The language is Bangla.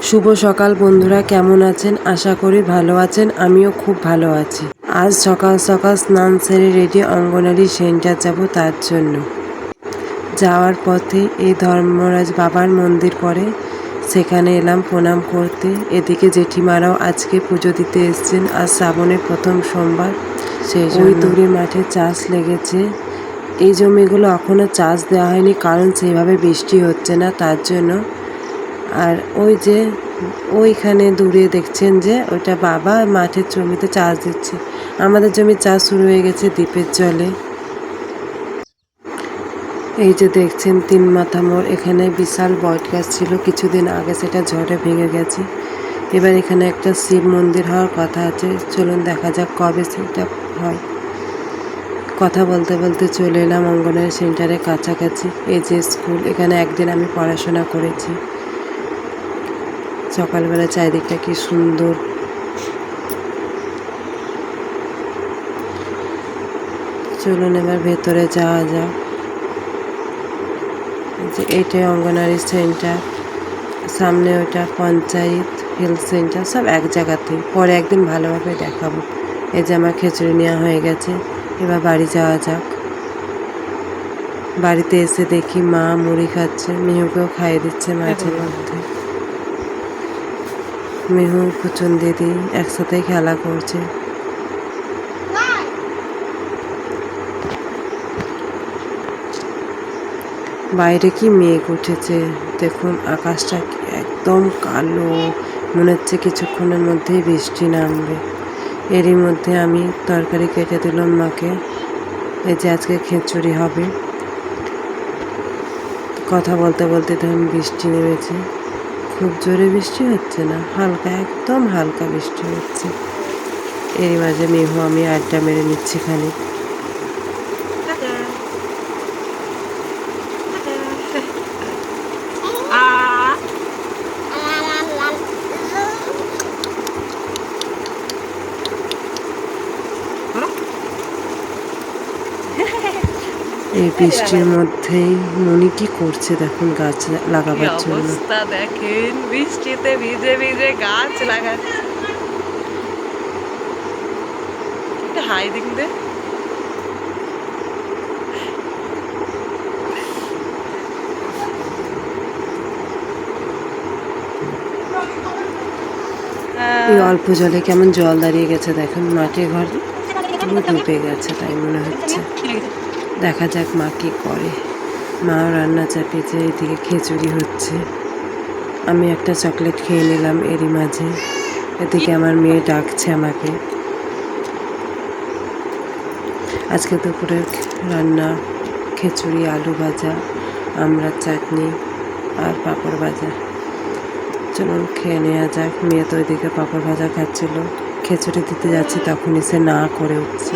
শুভ সকাল বন্ধুরা, কেমন আছেন? আশা করি ভালো আছেন। আমিও খুব ভালো আছি। আজ সকাল সকাল স্নান সেরে রেডি, অঙ্গনারী সেন্টার যাব। তার জন্য যাওয়ার পথে এই ধর্মরাজ বাবার মন্দির পড়ে, সেখানে এলাম প্রণাম করতে। এদিকে জেঠিমারাও আজকে পুজো দিতে এসছেন। আজ শ্রাবণের প্রথম সোমবার, সেই ওই দূরে মাঠে চাষ লেগেছে। এই জমিগুলো এখনও চাষ দেওয়া হয়নি, কারণ সেইভাবে বৃষ্টি হচ্ছে না, তার জন্য। আর ওই যে ওইখানে দূরে দেখছেন যে ওইটা বাবা মাঠের জমিতে চাষ দিচ্ছে। আমাদের জমি চাষ শুরু হয়ে গেছে দ্বীপের জলে। এই যে দেখছেন তিন মাথা মোড়, এখানে বিশাল বট গাছ ছিল কিছুদিন আগে, সেটা ঝড়ে ভেঙে গেছে। এবার এখানে একটা শিব মন্দির হওয়ার কথা আছে, চলুন দেখা যাক কবে সেটা হয়। কথা বলতে বলতে চলে এলাম অঙ্গনওয়াড়ি সেন্টারের কাছাকাছি। এই যে স্কুল, এখানে একদিন আমি পড়াশোনা করেছি। সকালবেলা চারিদিকটা কি সুন্দর। চলুন এবার ভেতরে যাওয়া যাক। যে এইটাই অঙ্গনওয়াড়ি সেন্টার, সামনে ওটা পঞ্চায়েত হেলথ সেন্টার, সব এক জায়গাতেই। পরে একদিন ভালোভাবে দেখাবো। এই যে আমার খিচুড়ি নেওয়া হয়ে গেছে, এবার বাড়ি যাওয়া যাক। বাড়িতে এসে দেখি মা মুড়ি খাচ্ছে, মিহুকেও খাইয়ে দিচ্ছে মাঝে মধ্যে। মিহু পুচন দিদি একসাথেই খেলা করছে। বাইরে কি মেঘ উঠেছে দেখুন, আকাশটা একদম কালো, মনে হচ্ছে কিছুক্ষণের মধ্যেই বৃষ্টি নামবে। এরই মধ্যে আমি তরকারি কেটে দিলাম মাকে। এই যে আজকে খিচুড়ি হবে। কথা বলতে বলতে ধরুন বৃষ্টি নেমেছে। খুব জোরে বৃষ্টি হচ্ছে না, হালকা, একদম হালকা বৃষ্টি হচ্ছে। এরই মাঝে মিহু আমি আড্ডা মেরে নিচ্ছি খানিক। এই বৃষ্টির মধ্যেই মনি কি করছে দেখুন, গাছ লাগাবার জন্য। অবস্থা দেখেন, বৃষ্টিতে ভিজে ভিজে গাছ লাগাচ্ছে। হাই দিন দে। এই অল্প জলে কেমন জল দাঁড়িয়ে গেছে দেখুন, মাটির ঘর পুরো ডুবে গেছে তাই মনে হচ্ছে। দেখা যাক মা কি করে। মাও রান্না চাপিয়েছে, এদিকে খিচুড়ি হচ্ছে। আমি একটা চকলেট খেয়ে নিলাম এরই মাঝে। এদিকে আমার মেয়ে ডাকছে আমাকে। আজকে দুপুরের রান্না খিচুড়ি, আলু ভাজা, আমড়ার চাটনি আর পাঁপড় ভাজা। চলুন খেয়ে নেওয়া যাক। মেয়ে তো ওইদিকে পাঁপড় ভাজা খাচ্ছিল, খিচুড়ি দিতে যাচ্ছি তখনই সে না করে উঠছে।